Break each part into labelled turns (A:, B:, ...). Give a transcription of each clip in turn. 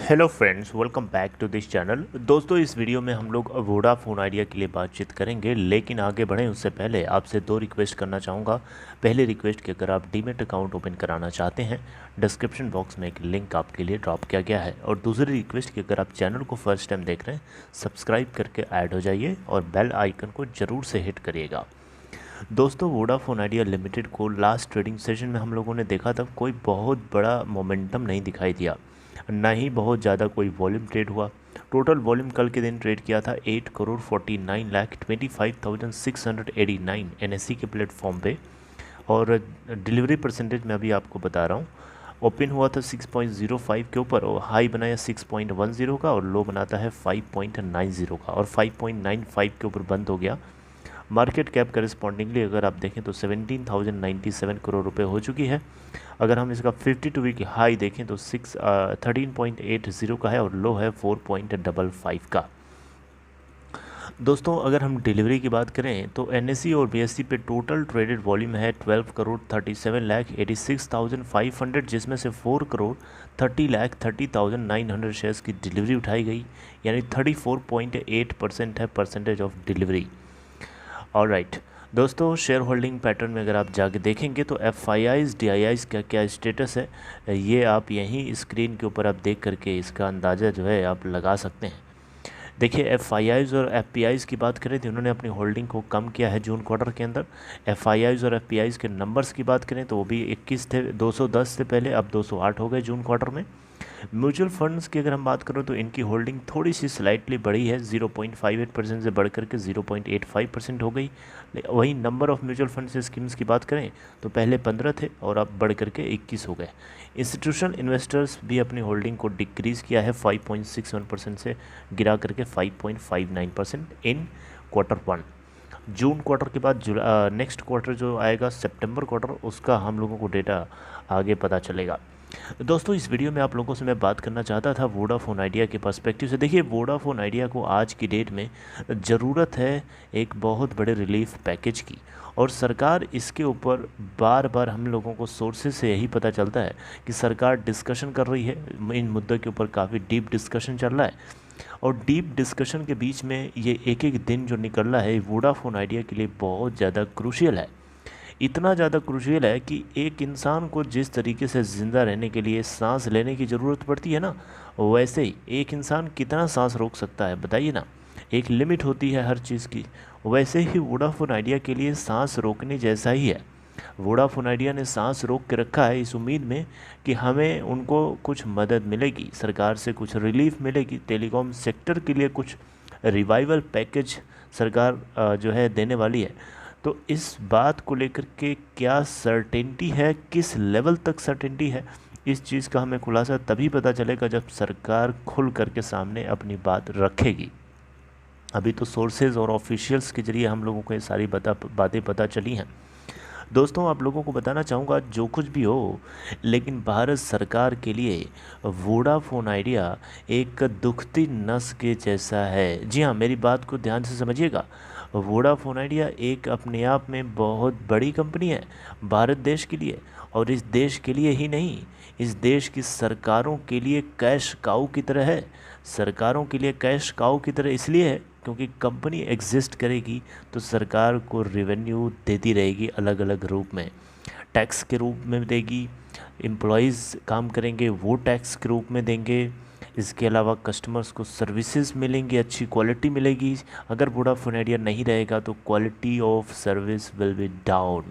A: Hello friends, welcome back to this channel. दोस्तों, इस video में हम लोग वोडाफोन आइडिया के लिए बातचीत करेंगे, लेकिन आगे बढ़ें उससे पहले आपसे दो रिक्वेस्ट करना चाहूँगा। पहली रिक्वेस्ट कि अगर आप डीमैट अकाउंट ओपन कराना चाहते हैं, डिस्क्रिप्शन बॉक्स में एक लिंक आपके लिए ड्रॉप किया गया है। और दूसरी रिक्वेस्ट कि अगर आप चैनल को फर्स्ट टाइम देख रहे हैं, सब्सक्राइब करके ऐड हो जाइए और बेल आइकन को ज़रूर से हिट करिएगा। दोस्तों, वोडाफोन आइडिया लिमिटेड को लास्ट ट्रेडिंग सेशन में हम लोगों ने देखा था कोई बहुत बड़ा मोमेंटम नहीं दिखाई दिया, ना ही बहुत ज़्यादा कोई वॉल्यूम ट्रेड हुआ। टोटल वॉल्यूम कल के दिन ट्रेड किया था 8,49,25,689 एनएससी के प्लेटफॉर्म पे। और डिलीवरी परसेंटेज मैं अभी आपको बता रहा हूँ। ओपन हुआ था 6.05 के ऊपर और हाई बनाया 6.10 का और लो बनाता है 5.90 का और 5.95 के ऊपर बंद हो गया। मार्केट कैप करस्पॉन्डिंगली अगर आप देखें तो 17,097 करोड़ रुपए हो चुकी है। अगर हम इसका 52 वीक हाई देखें तो 13.80 का है और लो है 4.55 का। दोस्तों, अगर हम डिलीवरी की बात करें तो एनएससी और बीएससी पे टोटल ट्रेडेड वॉल्यूम है 12,37,86,500, जिसमें से 4,30,30,900 शेयर्स की डिलीवरी उठाई गई, यानी 34.8% है percentage of delivery. All right दोस्तों, शेयर होल्डिंग पैटर्न में अगर आप जाके देखेंगे तो एफआईआईज डीआईआईज का क्या स्टेटस है, ये आप यहीं स्क्रीन के ऊपर आप देख करके इसका अंदाज़ा जो है आप लगा सकते हैं। देखिए, एफआईआईज और एफपीआईज की बात करें तो उन्होंने अपनी होल्डिंग को कम किया है जून क्वार्टर के अंदर। एफआईआईज और एफपीआईज के नंबर्स की बात करें तो वो भी 21 थे 210 से पहले, अब 208 हो गए जून क्वार्टर में। म्यूचुअल फंड्स की अगर हम बात करें तो इनकी होल्डिंग थोड़ी सी स्लाइटली बढ़ी है, 0.58% से बढ़ करके 0.85% हो गई। वहीं number of mutual funds schemes की बात करें तो पहले 15 थे और अब बढ़ करके 21 हो गए। इंस्टीट्यूशनल इन्वेस्टर्स भी अपनी होल्डिंग को डिक्रीज़ किया है 5.61% से गिरा करके 5.59% इन Q1। जून क्वार्टर के बाद नेक्स्ट क्वार्टर जो आएगा सितंबर क्वार्टर, उसका हम लोगों को डेटा आगे पता चलेगा। दोस्तों, इस वीडियो में आप लोगों से मैं बात करना चाहता था वोडाफोन आइडिया के पर्सपेक्टिव से। देखिए, वोडाफोन आइडिया को आज की डेट में ज़रूरत है एक बहुत बड़े रिलीफ पैकेज की, और सरकार इसके ऊपर बार बार हम लोगों को सोर्सेज से यही पता चलता है कि सरकार डिस्कशन कर रही है। इन मुद्दों के ऊपर काफ़ी डीप डिस्कशन चल रहा है, और डीप डिस्कशन के बीच में ये एक एक दिन जो निकल रहा है वोडाफोन आइडिया के लिए बहुत ज़्यादा क्रूशियल है। इतना ज़्यादा क्रूशियल है कि एक इंसान को जिस तरीके से ज़िंदा रहने के लिए सांस लेने की ज़रूरत पड़ती है ना, वैसे ही एक इंसान कितना सांस रोक सकता है बताइए ना। एक लिमिट होती है हर चीज़ की, वैसे ही वोडाफोन आइडिया के लिए सांस रोकने जैसा ही है। वोडाफोन आइडिया ने सांस रोक के रखा है इस उम्मीद में कि हमें उनको कुछ मदद मिलेगी, सरकार से कुछ रिलीफ मिलेगी, टेलीकॉम सेक्टर के लिए कुछ रिवाइवल पैकेज सरकार जो है देने वाली है। तो इस बात को लेकर के क्या सर्टेनिटी है, किस लेवल तक सर्टेनिटी है, इस चीज़ का हमें खुलासा तभी पता चलेगा जब सरकार खुल करके सामने अपनी बात रखेगी। अभी तो सोर्सेज और ऑफिशियल्स के जरिए हम लोगों को ये सारी बातें पता चली हैं। दोस्तों, आप लोगों को बताना चाहूँगा, जो कुछ भी हो, लेकिन भारत सरकार के लिए वोडाफोन आइडिया एक दुखती नस के जैसा है। जी हाँ, मेरी बात को ध्यान से समझिएगा। वोडाफोन आइडिया एक अपने आप में बहुत बड़ी कंपनी है भारत देश के लिए, और इस देश के लिए ही नहीं, इस देश की सरकारों के लिए कैश काऊ की तरह है। सरकारों के लिए कैश काऊ की तरह इसलिए है क्योंकि कंपनी एग्जिस्ट करेगी तो सरकार को रेवेन्यू देती रहेगी अलग अलग रूप में। टैक्स के रूप में देगी, एम्प्लॉयज़ काम करेंगे वो टैक्स के रूप में देंगे, इसके अलावा कस्टमर्स को सर्विसेज मिलेंगी, अच्छी क्वालिटी मिलेगी। अगर वोडाफोन आइडिया नहीं रहेगा तो quality of service will be down,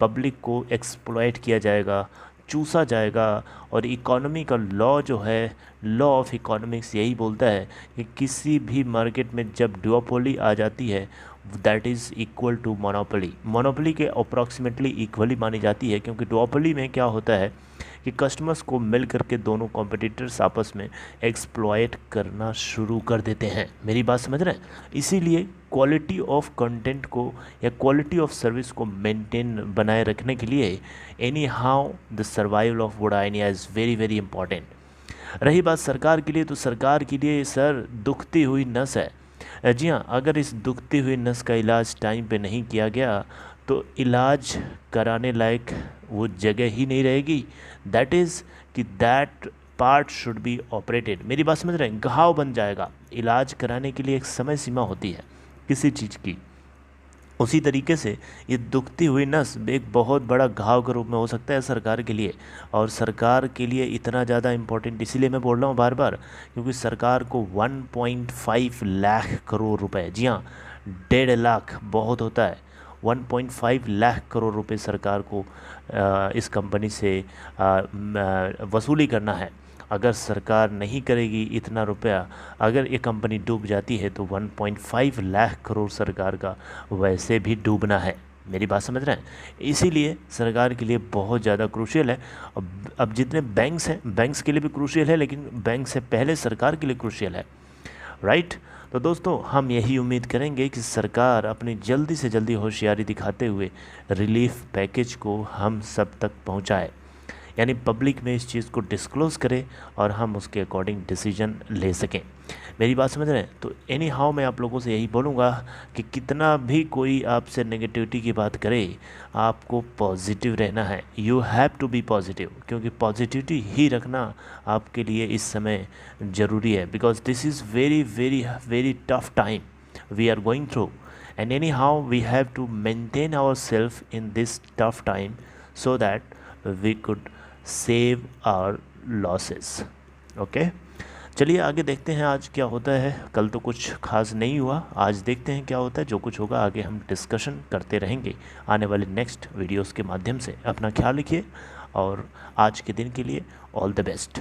A: public को एक्सप्लॉइट किया जाएगा, चूसा जाएगा। और इकोनॉमी का लॉ जो है, लॉ ऑफ इकोनॉमिक्स यही बोलता है कि किसी भी मार्केट में जब डुओपोली आ जाती है that is equal to monopoly. Monopoly के अप्रॉक्सीमेटली इक्वली मानी जाती है, क्योंकि डुओपोली में क्या होता है कि कस्टमर्स को मिल करके दोनों कॉम्पिटिटर्स आपस में एक्सप्लॉयट करना शुरू कर देते हैं। मेरी बात समझ रहे हैं? इसीलिए क्वालिटी ऑफ कंटेंट को या क्वालिटी ऑफ सर्विस को मेंटेन बनाए रखने के लिए any how the survival of Voda idea is very very important. रही बात सरकार के लिए, तो सरकार के लिए सर दुखती हुई नस है। जी हाँ, अगर इस दुखती हुई नस का इलाज टाइम पे नहीं किया गया तो इलाज कराने लायक वो जगह ही नहीं रहेगी। दैट इज़ कि that part should be operated. मेरी बात समझ रहे हैं? घाव बन जाएगा। इलाज कराने के लिए एक समय सीमा होती है किसी चीज़ की, उसी तरीके से ये दुखती हुई नस एक बहुत बड़ा घाव के रूप में हो सकता है सरकार के लिए। और सरकार के लिए इतना ज़्यादा इम्पोर्टेंट इसीलिए मैं बोल रहा हूँ बार बार, क्योंकि सरकार को 1.5 लाख करोड़ रुपए, जी हाँ 1.5 लाख बहुत होता है, 1.5 लाख करोड़ रुपए सरकार को इस कंपनी से वसूली करना है। अगर सरकार नहीं करेगी इतना रुपया, अगर ये कंपनी डूब जाती है तो 1.5 लाख करोड़ सरकार का वैसे भी डूबना है। मेरी बात समझ रहे हैं? इसीलिए सरकार के लिए बहुत ज़्यादा क्रूशियल है। अब जितने बैंक्स हैं, बैंक्स के लिए भी क्रूशियल है, लेकिन बैंक से पहले सरकार के लिए क्रूशियल है, राइट। तो दोस्तों हम यही उम्मीद करेंगे कि सरकार अपनी जल्दी से जल्दी होशियारी दिखाते हुए रिलीफ पैकेज को हम सब तक पहुंचाए, यानी पब्लिक में इस चीज़ को डिस्क्लोज़ करे और हम उसके अकॉर्डिंग डिसीजन ले सकें। मेरी बात समझ रहे हैं? तो एनी हाउ मैं आप लोगों से यही बोलूँगा कि कितना भी कोई आपसे नेगेटिविटी की बात करे, आपको पॉजिटिव रहना है। You have to be positive, क्योंकि पॉजिटिविटी ही रखना आपके लिए इस समय ज़रूरी है। Because this is very very very tough time we are going through, and any how we have to maintain our self in this tough time so that we could save our losses. Okay, चलिए आगे देखते हैं आज क्या होता है। कल तो कुछ खास नहीं हुआ, आज देखते हैं क्या होता है। जो कुछ होगा आगे हम डिस्कशन करते रहेंगे आने वाले नेक्स्ट वीडियोस के माध्यम से। अपना ख्याल रखिए और आज के दिन के लिए ऑल द बेस्ट।